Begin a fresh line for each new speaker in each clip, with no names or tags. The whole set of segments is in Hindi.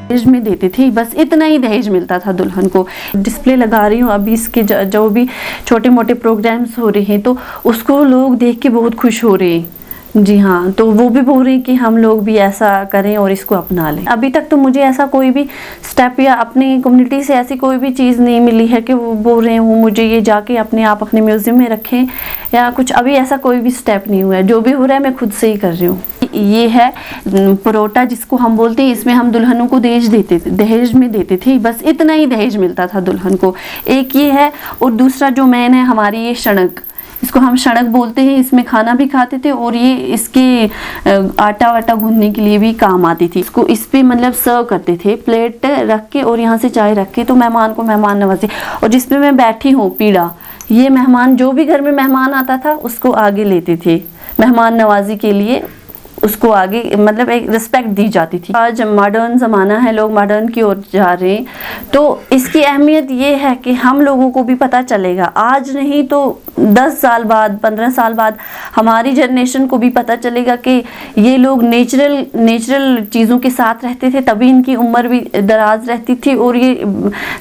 दहेज में देते थे, बस इतना ही दहेज मिलता था दुल्हन को। डिस्प्ले लगा रही हूँ अभी इसके जो भी छोटे मोटे प्रोग्राम्स हो रहे हैं तो उसको लोग देख के बहुत खुश हो रहे हैं। जी हाँ, तो वो भी बोल रहे हैं कि हम लोग भी ऐसा करें और इसको अपना लें। अभी तक तो मुझे ऐसा कोई भी स्टेप या अपनी कम्युनिटी से ऐसी कोई भी चीज़ नहीं मिली है कि वो बोल रहे हो मुझे ये जाके अपने आप अपने म्यूज़ियम में रखें या कुछ। अभी ऐसा कोई भी स्टेप नहीं हुआ है। जो भी हो रहा है मैं खुद से ही कर रही हूँ। ये है परोटा जिसको हम बोलते हैं, इसमें हम दुल्हनों को दहेज में देते थे, बस इतना ही दहेज मिलता था दुल्हन को। एक ये है और दूसरा जो मेन है हमारी ये शणक, इसको हम शणक बोलते हैं। इसमें खाना भी खाते थे और ये इसके आटा वाटा गूंदने के लिए भी काम आती थी। इसको इस पे मतलब सर्व करते थे प्लेट रख के और यहाँ से चाय रख के, तो मेहमान को मेहमान नवाजी। और जिसपे मैं बैठी हूँ पीढ़ा, ये मेहमान जो भी घर में मेहमान आता था उसको आगे लेते थे मेहमान नवाजी के लिए, उसको आगे मतलब एक रिस्पेक्ट दी जाती थी। आज मॉडर्न ज़माना है, लोग मॉडर्न की ओर जा रहे हैं, तो इसकी अहमियत ये है कि हम लोगों को भी पता चलेगा। आज नहीं तो 10 साल बाद, 15 साल बाद हमारी जनरेशन को भी पता चलेगा कि ये लोग नेचुरल चीज़ों के साथ रहते थे, तभी इनकी उम्र भी दराज रहती थी और ये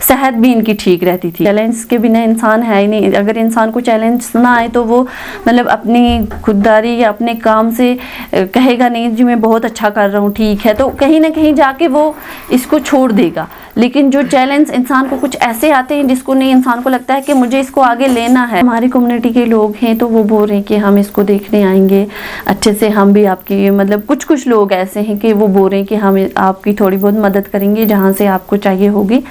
सेहत भी इनकी ठीक रहती थी। चैलेंज के बिना इंसान है ही नहीं। अगर इंसान को चैलेंज ना आए तो वो मतलब अपनी खुददारी या अपने काम से कहेगा नहीं जी मैं बहुत अच्छा कर रहा हूँ, ठीक है, तो कहीं ना कहीं जाके वो इसको छोड़ देगा। लेकिन जो चैलेंज इंसान को कुछ ऐसे आते हैं जिसको नहीं, इंसान को लगता है कि मुझे इसको आगे लेना है। हमारी कम्युनिटी के लोग हैं तो वो बोल रहे हैं कि हम इसको देखने आएंगे अच्छे से, हम भी आपकी मतलब कुछ लोग ऐसे हैं कि वो बोल रहे हैं कि हम आपकी थोड़ी बहुत मदद करेंगे जहाँ से आपको चाहिए होगी।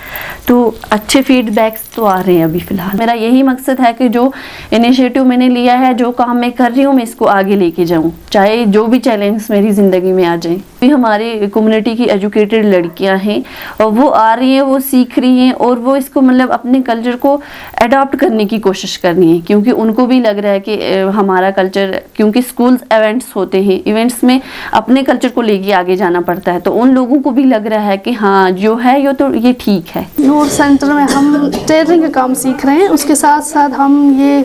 तो अच्छे फीडबैक्स तो आ रहे हैं अभी फ़िलहाल। मेरा यही मकसद है कि जो इनिशिएटिव मैंने लिया है, जो काम मैं कर रही हूँ, मैं इसको आगे लेके जाऊँ, चाहे जो भी चैलेंज मेरी ज़िंदगी में आ जाए। भी हमारी कम्युनिटी की एजुकेटेड लड़कियां हैं और वो आ रही हैं, वो सीख रही हैं और वो इसको मतलब अपने कल्चर को अडॉप्ट करने की कोशिश करनी है, क्योंकि उनको भी लग रहा है कि हमारा कल्चर, क्योंकि स्कूल्स इवेंट्स होते हैं, इवेंट्स में अपने कल्चर को लेके आगे जाना पड़ता है, तो उन लोगों को भी लग रहा है कि हाँ जो है ये तो ये ठीक है।
नूर सेंटर में हम टेलरिंग का काम सीख रहे हैं, उसके साथ साथ हम ये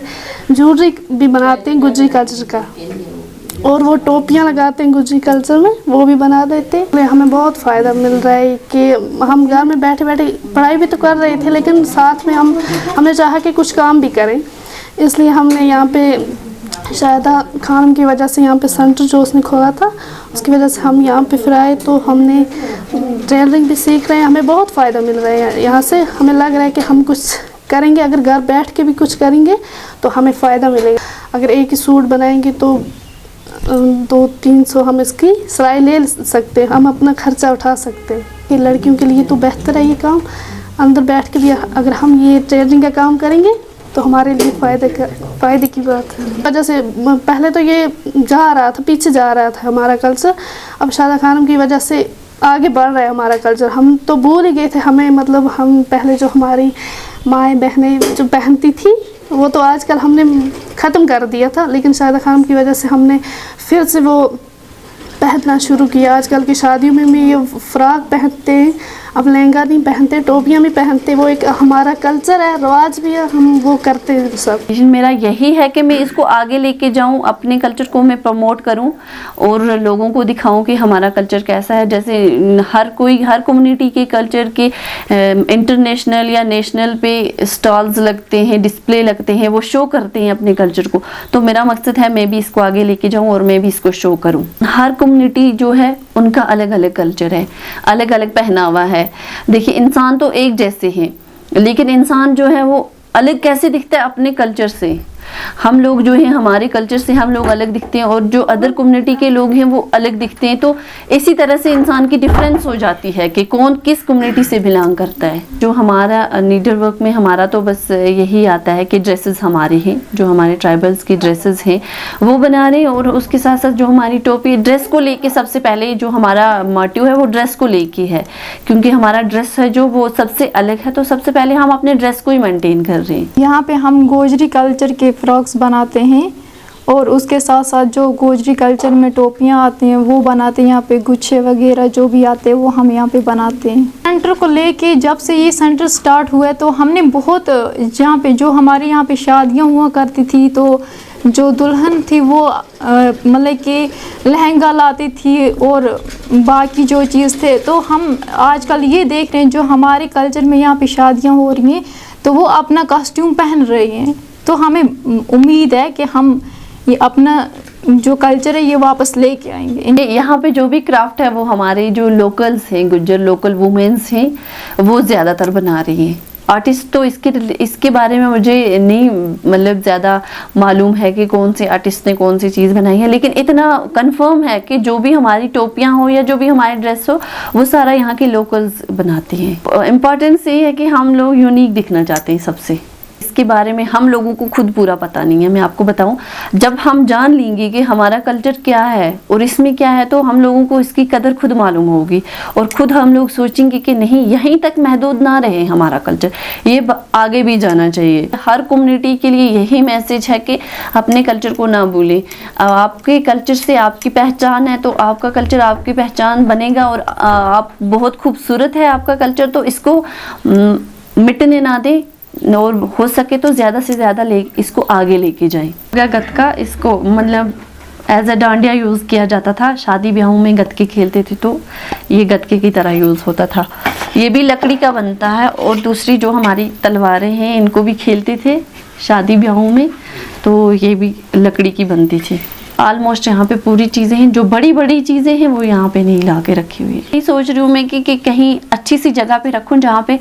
ज्वेलरी भी बनाते हैं गुजरी कल्चर का, और वो टोपियाँ लगाते हैं गुजरी कल्चर में, वो भी बना देते हैं। हमें बहुत फ़ायदा मिल रहा है कि हम घर में बैठे बैठे पढ़ाई भी तो कर रहे थे, लेकिन साथ में हमने चाहा कि कुछ काम भी करें, इसलिए हमने यहाँ पे शायदा खानम की वजह से यहाँ पे सेंटर जो उसने खोला था उसकी वजह से हम यहाँ पे फिर आए, तो हमने टेलरिंग भी सीख रहे हैं। हमें बहुत फ़ायदा मिल रहा है यहाँ से। हमें लग रहा है कि हम कुछ करेंगे, अगर घर बैठ के भी कुछ करेंगे तो हमें फ़ायदा मिलेगा। अगर एक ही सूट बनाएंगे तो 200-300 हम इसकी सिलाई ले सकते हैं, हम अपना खर्चा उठा सकते हैं। ये लड़कियों के लिए तो बेहतर है ये काम, अंदर बैठ के भी अगर हम ये टेलरिंग का काम करेंगे तो हमारे लिए फ़ायदे की बात है। वजह से पहले तो ये जा रहा था, पीछे जा रहा था हमारा कल्चर, अब शादा खानम की वजह से आगे बढ़ रहा है हमारा कल्चर। हम तो भूल ही गए थे, हमें मतलब हम पहले जो हमारी माएँ बहनें जो पहनती थी वो तो आजकल हमने ख़त्म कर दिया था, लेकिन शादा खानम की वजह से हमने फिर से वो पहनना शुरू किया। आजकल की शादियों में भी ये फ़्रॉक पहनते हैं, अब लहंगा नहीं पहनते, टोपियाँ भी पहनते, वो एक हमारा कल्चर है, रिवाज भी है, हम वो करते हैं सब।
मेरा यही है कि मैं इसको आगे लेके जाऊं, अपने कल्चर को मैं प्रमोट करूं और लोगों को दिखाऊं कि हमारा कल्चर कैसा है। जैसे हर कम्युनिटी के कल्चर के इंटरनेशनल या नेशनल पे स्टॉल्स लगते हैं, डिस्प्ले लगते हैं, वो शो करते हैं अपने कल्चर को। तो मेरा मकसद है मैं भी इसको आगे लेके जाऊँ और मैं भी इसको शो करूँ। हर कम्युनिटी जो है उनका अलग अलग कल्चर है, अलग अलग पहनावा है। देखिए इंसान तो एक जैसे हैं, लेकिन इंसान जो है वो अलग कैसे दिखता है अपने कल्चर से। हम लोग जो हैं हमारे कल्चर से हम लोग अलग दिखते हैं और जो अदर कम्युनिटी के लोग हैं वो अलग दिखते हैं। तो इसी तरह से इंसान की डिफरेंस हो जाती है कि कौन किस कम्युनिटी से बिलोंग करता है। जो हमारा नीडल वर्क में हमारा तो बस यही आता है कि ड्रेसेस हमारे हैं, जो हमारे ट्राइबल्स की ड्रेसेस हैं वो बना रहे हैं, और उसके साथ साथ जो हमारी टोपी ड्रेस को लेके सबसे पहले जो हमारा मोटिव है वो ड्रेस को लेके है, क्योंकि हमारा ड्रेस है जो वो सबसे अलग है, तो सबसे पहले हम अपने ड्रेस को ही मेंटेन कर रहे हैं।
यहाँ पे हम गोजरी कल्चर के फ्रॉक्स बनाते हैं और उसके साथ साथ जो गोजरी कल्चर में टोपियाँ आती हैं वो बनाते हैं, यहाँ पे गुच्छे वगैरह जो भी आते हैं वो हम यहाँ पे बनाते हैं। सेंटर को लेके जब से ये सेंटर स्टार्ट हुआ है तो हमने बहुत, जहाँ पे जो हमारे यहाँ पे शादियाँ हुआ करती थी तो जो दुल्हन थी वो मतलब कि लहंगा लाती थी और बाकी जो चीज़ थे, तो हम आजकल ये देख रहे हैं जो हमारे कल्चर में यहाँ पे शादियाँ हो रही हैं तो वो अपना कॉस्ट्यूम पहन रही हैं। तो हमें उम्मीद है कि हम ये अपना जो कल्चर है ये वापस लेके आएंगे।
यहाँ पे जो भी क्राफ्ट है वो हमारे जो लोकल्स हैं, गुज्जर लोकल वुमेन्स हैं, वो ज़्यादातर बना रही हैं। आर्टिस्ट तो इसके बारे में मुझे नहीं मतलब ज़्यादा मालूम है कि कौन से आर्टिस्ट ने कौन सी चीज़ बनाई है, लेकिन इतना कंफर्म है कि जो भी हमारी टोपियाँ हो या जो भी हमारी ड्रेस हो वो सारा यहाँ के लोकल्स बनाती हैं। इम्पॉर्टेंस ये है कि हम लोग यूनिक दिखना चाहते हैं सबसे। इसके बारे में हम लोगों को खुद पूरा पता नहीं है। मैं आपको बताऊं, जब हम जान लेंगे कि हमारा कल्चर क्या है और इसमें क्या है, तो हम लोगों को इसकी कदर खुद मालूम होगी और खुद हम लोग सोचेंगे कि नहीं, यहीं तक महदूद ना रहे हमारा कल्चर, ये आगे भी जाना चाहिए। हर कम्युनिटी के लिए यही मैसेज है कि अपने कल्चर को ना भूलें। आपके कल्चर से आपकी पहचान है, तो आपका कल्चर आपकी पहचान बनेगा और आप बहुत खूबसूरत है आपका कल्चर, तो इसको मिटने ना दें और हो सके तो ज़्यादा से ज़्यादा इसको आगे लेके जाएं। गतका इसको मतलब एज अ डांडिया यूज़ किया जाता था। शादी ब्याहों में गतके खेलते थे तो ये गतके की तरह यूज़ होता था। ये भी लकड़ी का बनता है और दूसरी जो हमारी तलवारें हैं इनको भी खेलते थे शादी ब्याहों में, तो ये भी लकड़ी की बनती थी। ऑलमोस्ट यहाँ पे पूरी चीज़ें हैं, जो बड़ी बड़ी चीज़ें हैं वो यहाँ पे नहीं ला के रखी हुई है। यही सोच रही हूँ मैं कि कहीं अच्छी सी जगह पे रखूँ जहाँ पे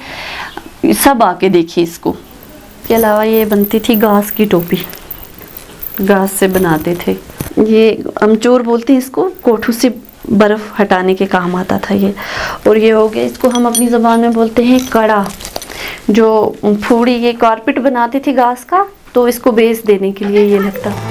सब आके देखिए इसको। इसके अलावा ये बनती थी घास की टोपी, घास से बनाते थे। ये अमचूर बोलते हैं इसको, कोठू से बर्फ़ हटाने के काम आता था ये। और ये हो गया, इसको हम अपनी ज़बान में बोलते हैं कड़ा। जो फूड़ी ये कारपेट बनाते थे घास का, तो इसको बेस देने के लिए ये लगता।